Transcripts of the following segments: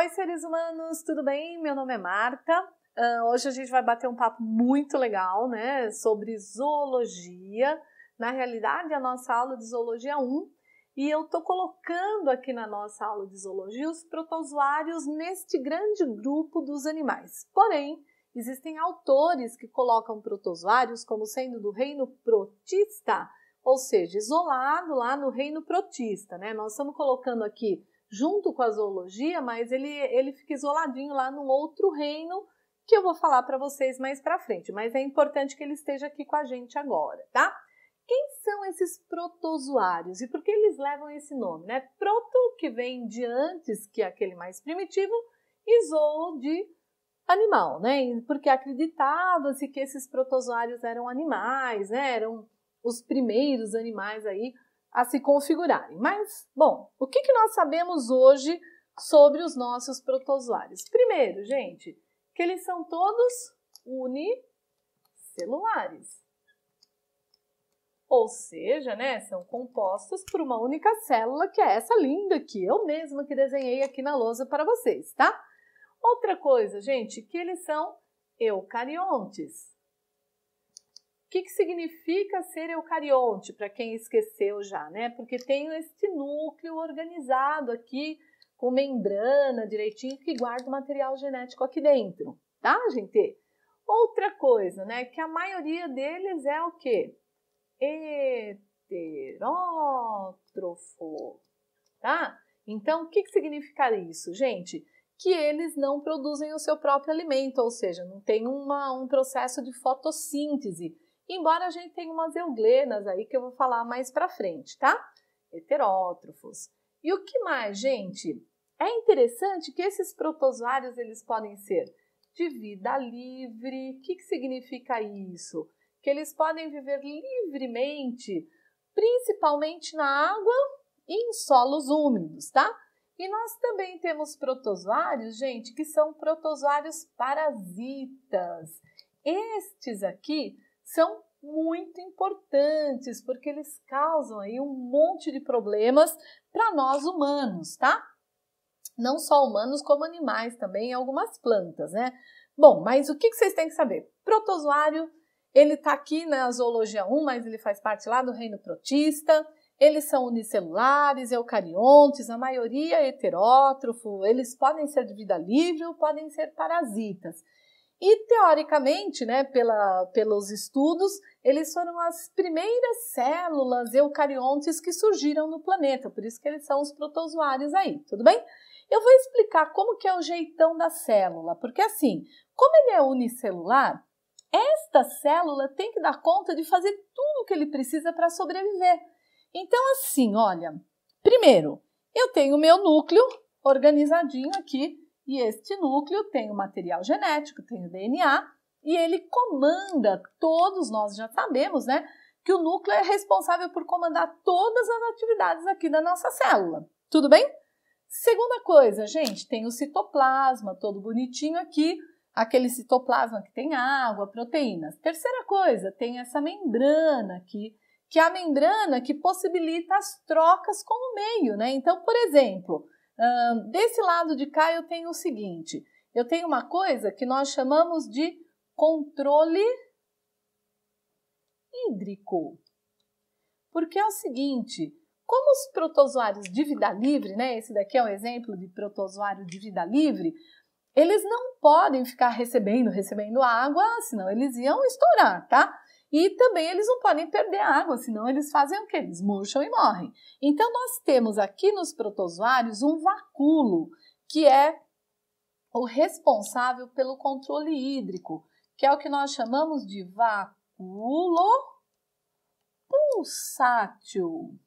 Oi, seres humanos, tudo bem? Meu nome é Marta. Hoje a gente vai bater um papo muito legal, né, sobre zoologia. Na realidade, a nossa aula de zoologia 1, e eu tô colocando aqui na nossa aula de zoologia os protozoários neste grande grupo dos animais. Porém, existem autores que colocam protozoários como sendo do reino protista, ou seja, isolado lá no reino protista, né? Nós estamos colocando aqui junto com a zoologia, mas ele fica isoladinho lá num outro reino que eu vou falar para vocês mais para frente, mas é importante que ele esteja aqui com a gente agora, tá? Quem são esses protozoários e por que eles levam esse nome, né? Proto, que vem de antes, que é aquele mais primitivo, e zoo de animal, né? Porque acreditava-se que esses protozoários eram animais, né? Eram os primeiros animais aí a se configurarem. Mas, bom, o que nós sabemos hoje sobre os nossos protozoários? Primeiro, gente, que eles são todos unicelulares. Ou seja, né, são compostos por uma única célula, que é essa linda aqui, eu mesma que desenhei aqui na lousa para vocês, tá? Outra coisa, gente, que eles são eucariontes. O que significa ser eucarionte, para quem esqueceu já, né? Porque tem este núcleo organizado aqui, com membrana direitinho, que guarda o material genético aqui dentro, tá, gente? Outra coisa, né, que a maioria deles é o quê? Heterótrofo, tá? Então, o que significa isso, gente? Que eles não produzem o seu próprio alimento, ou seja, não tem um processo de fotossíntese, embora a gente tenha umas euglenas aí que eu vou falar mais pra frente, tá? Heterótrofos. E o que mais, gente? É interessante que esses protozoários, eles podem ser de vida livre. O que significa isso? Que eles podem viver livremente, principalmente na água e em solos úmidos, tá? E nós também temos protozoários, gente, que são protozoários parasitas. Estes aqui são muito importantes, porque eles causam aí um monte de problemas para nós humanos, tá? Não só humanos, como animais também, e algumas plantas, né? Bom, mas o que vocês têm que saber? Protozoário, ele tá aqui na zoologia 1, mas ele faz parte lá do reino protista. Eles são unicelulares, eucariontes, a maioria é heterótrofo, eles podem ser de vida livre ou podem ser parasitas. E, teoricamente, né, pelos estudos, eles foram as primeiras células eucariontes que surgiram no planeta, por isso que eles são os protozoários aí, tudo bem? Eu vou explicar como que é o jeitão da célula, porque assim, como ele é unicelular, esta célula tem que dar conta de fazer tudo o que ele precisa para sobreviver. Então, assim, olha, primeiro, eu tenho o meu núcleo organizadinho aqui, e este núcleo tem o material genético, tem o DNA, e ele comanda, todos nós já sabemos, né, que o núcleo é responsável por comandar todas as atividades aqui da nossa célula. Tudo bem? Segunda coisa, gente, tem o citoplasma, todo bonitinho aqui, aquele citoplasma que tem água, proteínas. Terceira coisa, tem essa membrana aqui, que é a membrana que possibilita as trocas com o meio, né? Então, por exemplo, desse lado de cá eu tenho o seguinte, eu tenho uma coisa que nós chamamos de controle hídrico. Porque é o seguinte, como os protozoários de vida livre, né? Esse daqui é um exemplo de protozoário de vida livre, eles não podem ficar recebendo água, senão eles iam estourar, tá? E também eles não podem perder água, senão eles fazem o quê? Eles murcham e morrem. Então, nós temos aqui nos protozoários um vacúolo, que é o responsável pelo controle hídrico, que é o que nós chamamos de vacúolo pulsátil.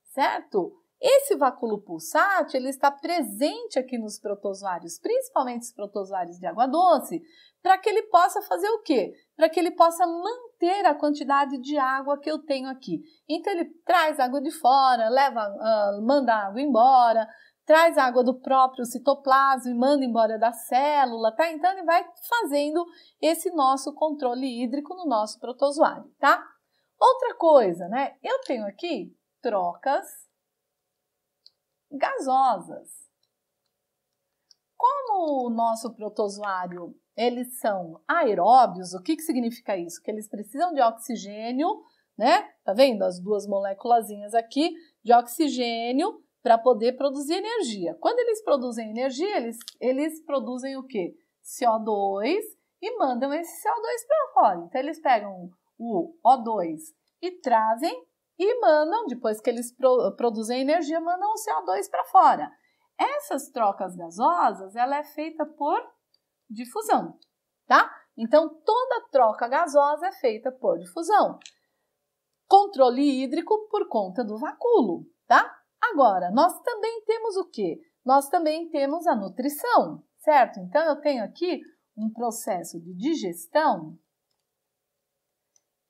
Certo? Esse vacúolo pulsátil, ele está presente aqui nos protozoários, principalmente os protozoários de água doce, para que ele possa fazer o quê? Para que ele possa manter a quantidade de água que eu tenho aqui. Então, ele traz água de fora, manda a água embora, traz água do próprio citoplasma e manda embora da célula, tá? Então, ele vai fazendo esse nosso controle hídrico no nosso protozoário, tá? Outra coisa, né? Eu tenho aqui trocas gasosas. como o nosso protozoário, eles são aeróbios, o que significa isso? Que eles precisam de oxigênio, né? Tá vendo as duas moléculazinhas aqui de oxigênio para poder produzir energia. Quando eles produzem energia, eles produzem o quê? CO2 e mandam esse CO2 para fora. Então, eles pegam o O2 e trazem e mandam, depois que eles produzem energia, mandam o CO2 para fora. Essas trocas gasosas, ela é feita por difusão, tá? Então, toda troca gasosa é feita por difusão. Controle hídrico por conta do vacúolo, tá? Agora, nós também temos o quê? Nós também temos a nutrição, certo? Então, eu tenho aqui um processo de digestão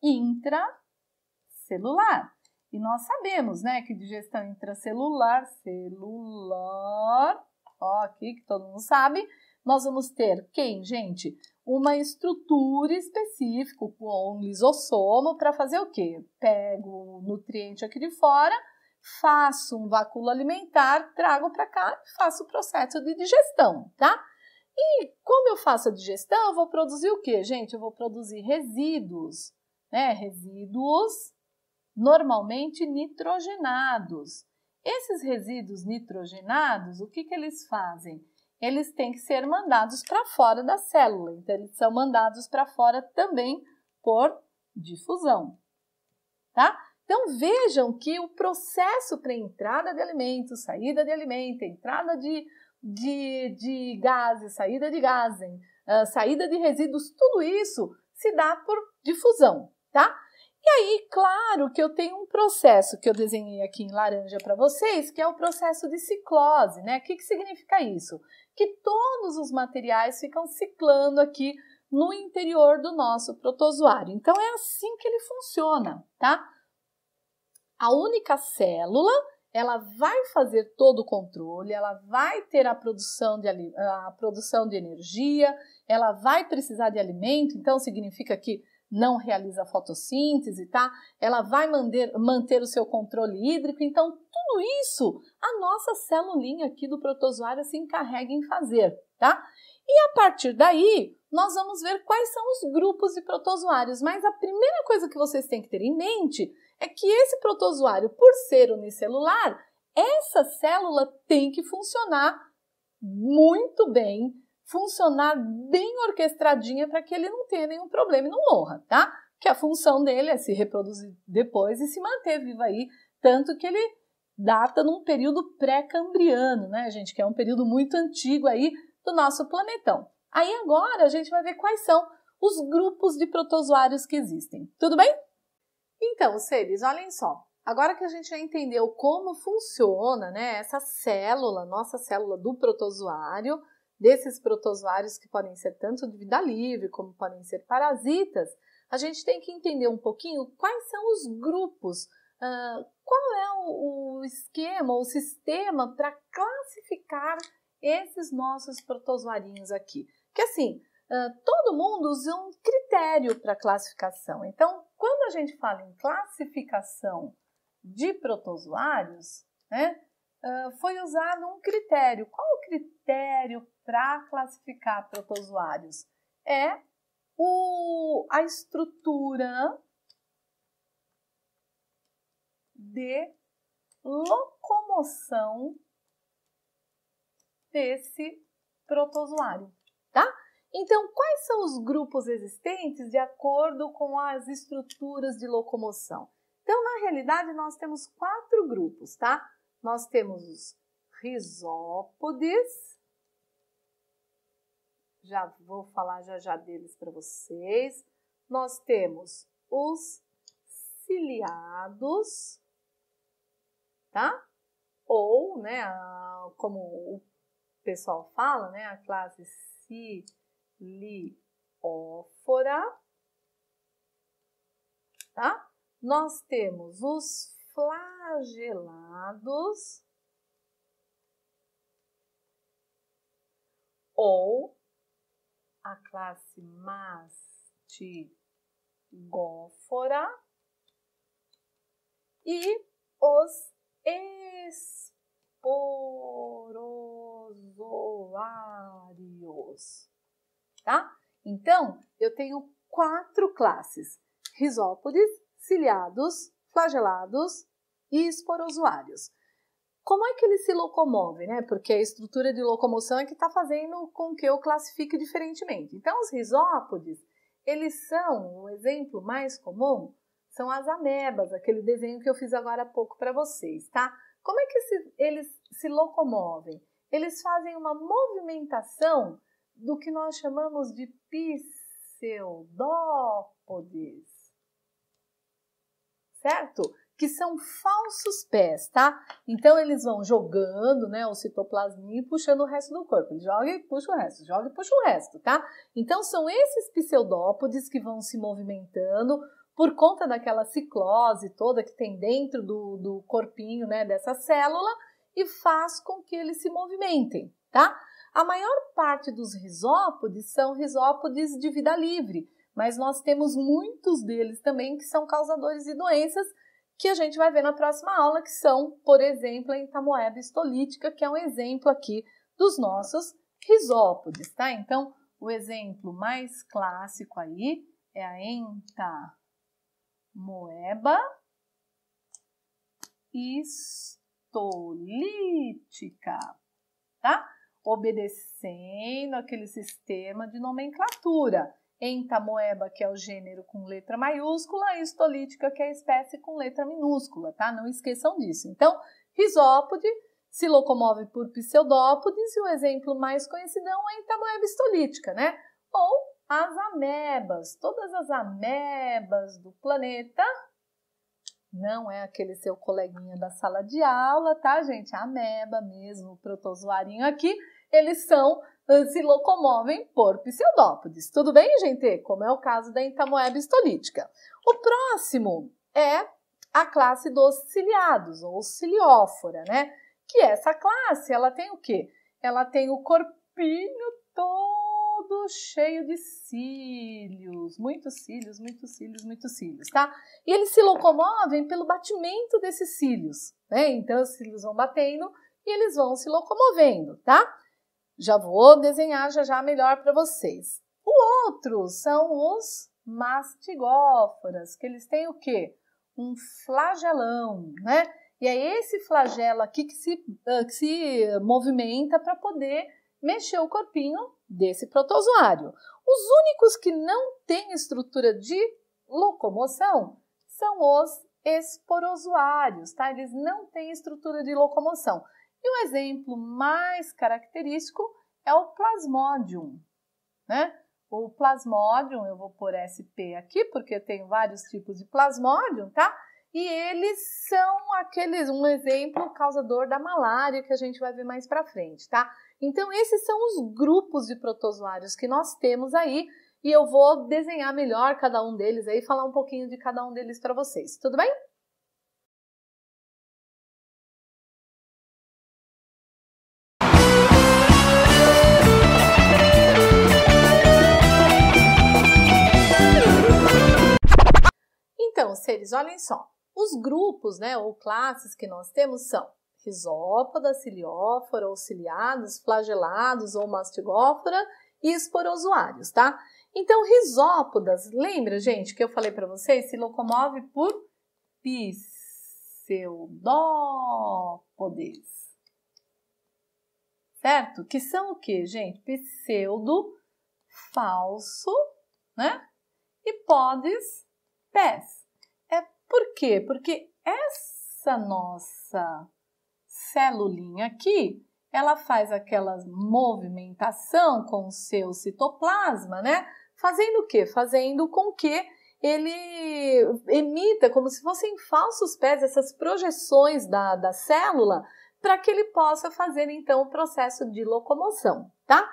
intracelular. E nós sabemos, né, que digestão intracelular, ó, aqui que todo mundo sabe, nós vamos ter quem, gente? Uma estrutura específica com um lisossomo para fazer o quê? Pego o nutriente aqui de fora, faço um vacúolo alimentar, trago para cá e faço o processo de digestão, tá? E como eu faço a digestão, eu vou produzir o quê, gente? Eu vou produzir resíduos, né? Resíduos normalmente nitrogenados. Esses resíduos nitrogenados, o que eles fazem? Eles têm que ser mandados para fora da célula, então eles são mandados para fora também por difusão, tá? Então vejam que o processo para entrada de alimento, saída de alimento, entrada de gases, saída de gases, saída de resíduos, tudo isso se dá por difusão, tá? E aí, claro que eu tenho um processo que eu desenhei aqui em laranja para vocês, que é o processo de ciclose, né? O que significa isso? Que todos os materiais ficam ciclando aqui no interior do nosso protozoário. Então, é assim que ele funciona, tá? A única célula, ela vai fazer todo o controle, ela vai ter a produção de energia, ela vai precisar de alimento, então significa que não realiza fotossíntese, tá? Ela vai manter o seu controle hídrico, então tudo isso a nossa celulinha aqui do protozoário se encarrega em fazer, tá? E a partir daí, nós vamos ver quais são os grupos de protozoários, mas a primeira coisa que vocês têm que ter em mente é que esse protozoário, por ser unicelular, essa célula tem que funcionar muito bem, funcionar bem orquestradinha para que ele não tenha nenhum problema e não morra, tá? Que a função dele é se reproduzir depois e se manter vivo aí, tanto que ele data num período pré-cambriano, né, gente? Que é um período muito antigo aí do nosso planetão. Aí agora a gente vai ver quais são os grupos de protozoários que existem. Tudo bem? Então, seres, olhem só. Agora que a gente já entendeu como funciona, né, essa célula, nossa célula do protozoário, desses protozoários que podem ser tanto de vida livre como podem ser parasitas, a gente tem que entender um pouquinho quais são os grupos, qual é o esquema, o sistema para classificar esses nossos protozoarinhos aqui. Que assim, todo mundo usa um critério para classificação. Então, quando a gente fala em classificação de protozoários, né, foi usado um critério. Qual o critério para classificar protozoários? É a estrutura de locomoção desse protozoário, tá? Então, quais são os grupos existentes de acordo com as estruturas de locomoção? Então, na realidade, nós temos 4 grupos, tá? Nós temos os rizópodes, já vou falar já deles para vocês. Nós temos os ciliados, tá? Ou, né, como o pessoal fala, né, a classe ciliófora, tá? Nós temos os flagelados ou a classe mastigófora e os esporozoários. cílios, tá? Então, eu tenho 4 classes: risópodes, ciliados, flagelados e esporozoários. Como é que eles se locomovem, né? Porque a estrutura de locomoção é que está fazendo com que eu classifique diferentemente. Então, os risópodes, eles são, o exemplo mais comum, são as amebas, aquele desenho que eu fiz agora há pouco para vocês, tá? Como é que eles se locomovem? Eles fazem uma movimentação do que nós chamamos de pseudópodes, certo? Que são falsos pés, tá? Então, eles vão jogando, né, o citoplasminha e puxando o resto do corpo. Ele joga e puxa o resto, joga e puxa o resto, tá? Então, são esses pseudópodes que vão se movimentando por conta daquela ciclose toda que tem dentro do corpinho, né, dessa célula, e faz com que eles se movimentem, tá? A maior parte dos risópodes são risópodes de vida livre, mas nós temos muitos deles também que são causadores de doenças que a gente vai ver na próxima aula, que são, por exemplo, a entamoeba histolítica, que é um exemplo aqui dos nossos risópodes, tá? Então, o exemplo mais clássico aí é a entamoeba histolítica, tá? Obedecendo aquele sistema de nomenclatura. Entamoeba, que é o gênero com letra maiúscula, e histolítica, que é a espécie com letra minúscula, tá? Não esqueçam disso. Então, risópode se locomove por pseudópodes e o exemplo mais conhecidão é a entamoeba histolítica, né? Ou as amebas. Todas as amebas do planeta, não é aquele seu coleguinha da sala de aula, tá, gente? A ameba mesmo, o protozoarinho aqui, eles se locomovem por pseudópodes. Tudo bem, gente? Como é o caso da entamoeba histolítica. O próximo é a classe dos ciliados, ou ciliófora, né? Que essa classe, ela tem o quê? Ela tem o corpinho todo cheio de cílios, muitos cílios, muitos cílios, muitos cílios, tá? E eles se locomovem pelo batimento desses cílios, né? Então, os cílios vão batendo e eles vão se locomovendo, tá? Já vou desenhar já melhor para vocês. O outro são os mastigóforas, que eles têm o quê? Um flagelão, né? E é esse flagelo aqui que se movimenta para poder mexer o corpinho desse protozoário. Os únicos que não têm estrutura de locomoção são os esporozoários, tá? Eles não têm estrutura de locomoção. E o exemplo mais característico é o Plasmodium, né? O Plasmodium, eu vou pôr SP aqui, porque tem vários tipos de Plasmodium, tá? E eles são um exemplo causador da malária que a gente vai ver mais pra frente, tá? Então, esses são os grupos de protozoários que nós temos aí, e eu vou desenhar melhor cada um deles aí, falar um pouquinho de cada um deles para vocês, tudo bem? Então, seres, olhem só, os grupos, né, ou classes que nós temos são risópoda, ciliófora ou ciliados, flagelados ou mastigófora e esporozoários, tá? Então, risópodas, lembra, gente, que eu falei para vocês, se locomove por pseudópodes, certo? Que são o quê, gente? Pseudo, falso, né? E podes, pés. Por quê? Porque essa nossa celulinha aqui, ela faz aquela movimentação com o seu citoplasma, né? Fazendo o quê? Fazendo com que ele emita como se fossem falsos pés, essas projeções da célula, para que ele possa fazer, então, o processo de locomoção, tá?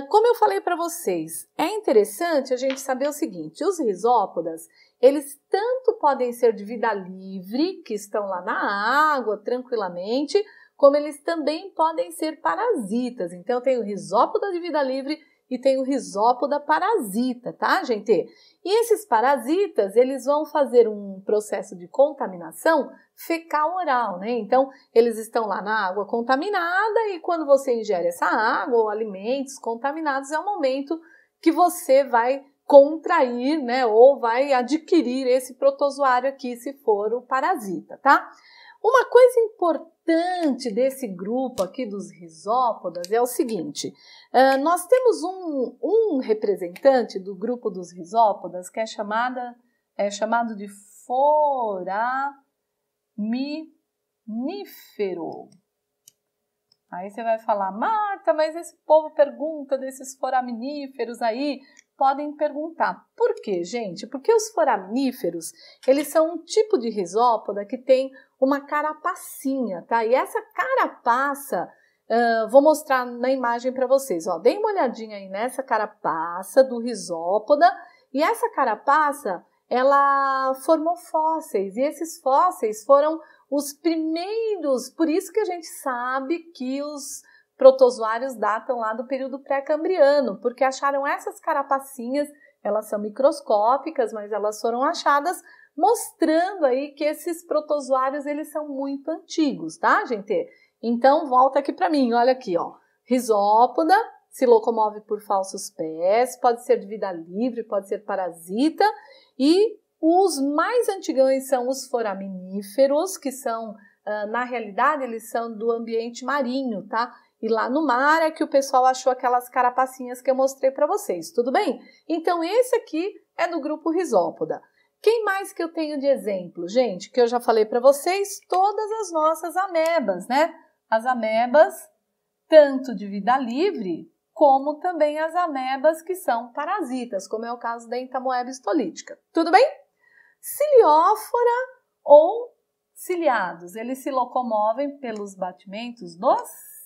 Como eu falei para vocês, é interessante a gente saber o seguinte, os risópodas, eles tanto podem ser de vida livre, que estão lá na água tranquilamente, como eles também podem ser parasitas. Então, eu tenho risópoda de vida livre e tem o Rhizopoda parasita, tá, gente? E esses parasitas, eles vão fazer um processo de contaminação fecal-oral, né? Então, eles estão lá na água contaminada e quando você ingere essa água ou alimentos contaminados, é o momento que você vai contrair, né, ou vai adquirir esse protozoário aqui, se for o parasita, tá? Uma coisa importante desse grupo aqui dos Rhizópodas é o seguinte, nós temos um representante do grupo dos Rhizópodas que é chamado de foraminífero. Aí você vai falar, Marta, mas esse povo pergunta desses foraminíferos aí. Podem perguntar. Por quê, gente? Porque os foraminíferos, eles são um tipo de risópoda que tem uma carapacinha, tá? E essa carapaça, vou mostrar na imagem para vocês, ó. Deem uma olhadinha aí nessa carapaça do risópoda. E essa carapaça, ela formou fósseis. E esses fósseis foram os primeiros, por isso que a gente sabe que os protozoários datam lá do período pré-cambriano, porque acharam essas carapacinhas, elas são microscópicas, mas elas foram achadas mostrando aí que esses protozoários, eles são muito antigos, tá, gente? Então, volta aqui para mim, olha aqui, ó. Rhizópoda se locomove por falsos pés, pode ser de vida livre, pode ser parasita, e os mais antigões são os foraminíferos, que são, na realidade, eles são do ambiente marinho, tá? E lá no mar é que o pessoal achou aquelas carapacinhas que eu mostrei para vocês, tudo bem? Então, esse aqui é do grupo Rhizópoda. Quem mais que eu tenho de exemplo? Gente, que eu já falei para vocês, todas as nossas amebas, né? As amebas, tanto de vida livre, como também as amebas que são parasitas, como é o caso da entamoeba histolítica. Tudo bem? Ciliófora ou ciliados, eles se locomovem pelos batimentos dos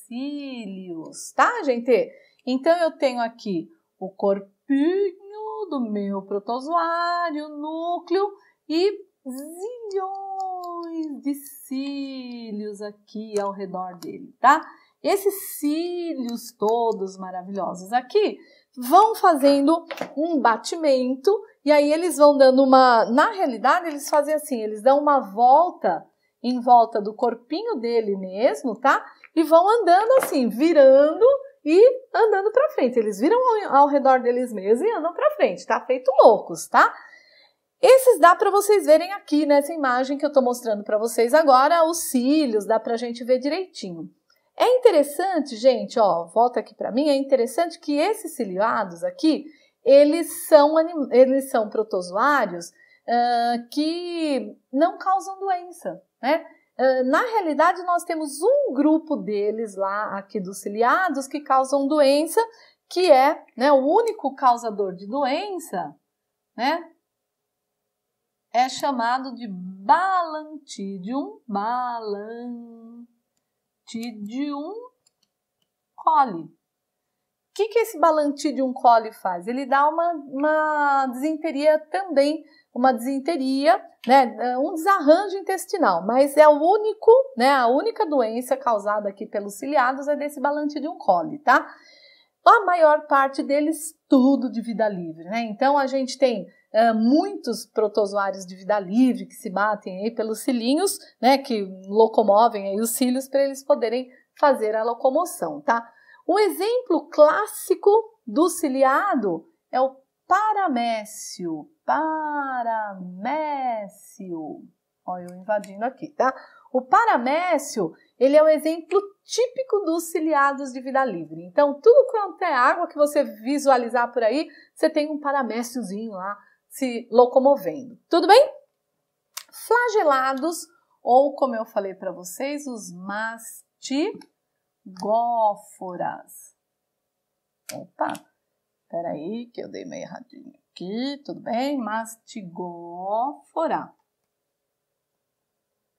cílios, tá, gente? Então, eu tenho aqui o corpinho do meu protozoário, núcleo e zilhões de cílios aqui ao redor dele, tá? Esses cílios todos maravilhosos aqui vão fazendo um batimento e aí eles vão dando uma... Na realidade, eles fazem assim, eles dão uma volta em volta do corpinho dele mesmo, tá? E vão andando assim, virando e andando para frente. Eles viram ao redor deles mesmos e andam para frente, tá? Feito loucos, tá? Esses dá para vocês verem aqui nessa imagem que eu tô mostrando para vocês agora, os cílios, dá pra gente ver direitinho. É interessante, gente, ó, volta aqui para mim, é interessante que esses ciliados aqui, eles são protozoários que não causam doença, né? Na realidade, nós temos um grupo deles lá, aqui dos ciliados, que causam doença, que é, né, o único causador de doença, né? É chamado de Balantidium coli. O que esse Balantidium coli faz? Ele dá uma disenteria também, né, um desarranjo intestinal, mas é o único, né, a única doença causada aqui pelos ciliados é desse Balantidium coli, tá? A maior parte deles, tudo de vida livre, né? Então, a gente tem muitos protozoários de vida livre que se batem aí pelos cilinhos, né, que locomovem aí os cílios para eles poderem fazer a locomoção, tá? O exemplo clássico do ciliado é o paramécio. Olha eu invadindo aqui, tá? O paramécio, ele é o exemplo típico dos ciliados de vida livre. Então, tudo quanto é água que você visualizar por aí, você tem um paraméciozinho lá se locomovendo. Tudo bem? Flagelados, ou como eu falei para vocês, os mastigóforas. Opa, peraí que eu dei meio erradinho aqui, tudo bem? Mastigófora.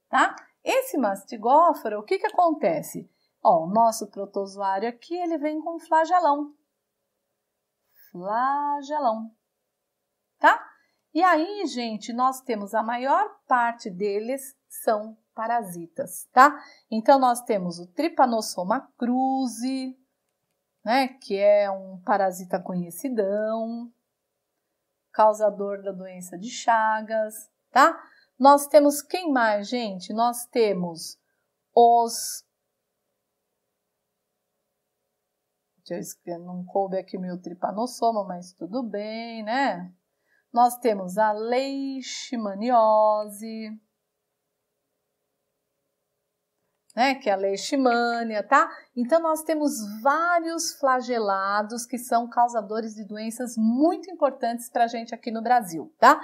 Tá? Esse mastigófora, o que acontece? Ó, o nosso protozoário aqui, ele vem com flagelão. Tá? E aí, gente, nós temos a maior parte deles são parasitas, tá? Então, nós temos o Trypanosoma cruzi, né? Que é um parasita conhecidão, causador da doença de Chagas, tá? Nós temos quem mais, gente? Nós temos os... Não coube aqui o meu tripanossoma, mas tudo bem, né? Nós temos a leishmaniose, né? Que é a leishmania, tá? Então, nós temos vários flagelados que são causadores de doenças muito importantes para a gente aqui no Brasil, tá?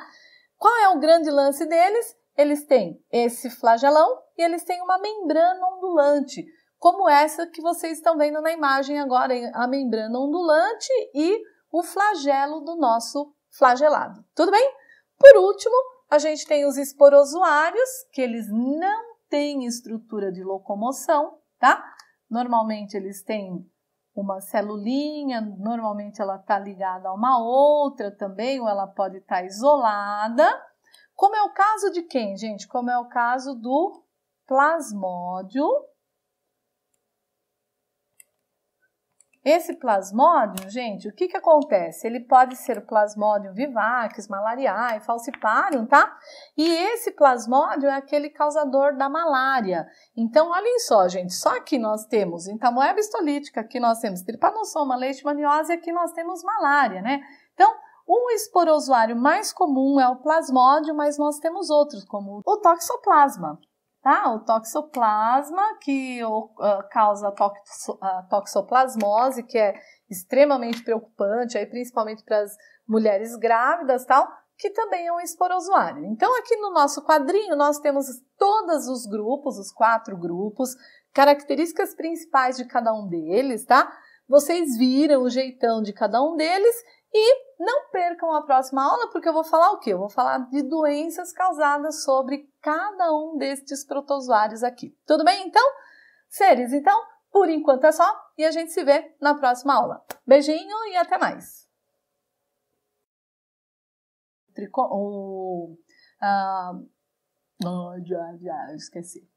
Qual é o grande lance deles? Eles têm esse flagelão e eles têm uma membrana ondulante, como essa que vocês estão vendo na imagem agora, a membrana ondulante e o flagelo do nosso flagelado. Tudo bem? Por último, a gente tem os esporozoários, que eles não têm estrutura de locomoção, tá? Normalmente eles têm uma celulinha, normalmente ela está ligada a uma outra também, ou ela pode estar isolada. Como é o caso de quem, gente? Como é o caso do plasmódio. Esse plasmódio, gente, o que que acontece? Ele pode ser plasmódio vivax, malariae, falciparum, tá? E esse plasmódio é aquele causador da malária. Então, olhem só, gente, só aqui nós temos entamoeba histolítica, aqui nós temos tripanossoma, leishmaniose, aqui nós temos malária, né? Então, o esporozoário mais comum é o plasmódio, mas nós temos outros, como o toxoplasma. Tá? O toxoplasma, que causa toxoplasmose, que é extremamente preocupante, aí principalmente para as mulheres grávidas, tal, que também é um esporozoário. Então, aqui no nosso quadrinho, nós temos todos os grupos, os 4 grupos, características principais de cada um deles, tá? Vocês viram o jeitão de cada um deles e não percam a próxima aula, porque eu vou falar o quê? Eu vou falar de doenças causadas sobre cada um destes protozoários aqui. Tudo bem, então? Seres, então, por enquanto é só e a gente se vê na próxima aula. Beijinho e até mais! Já esqueci.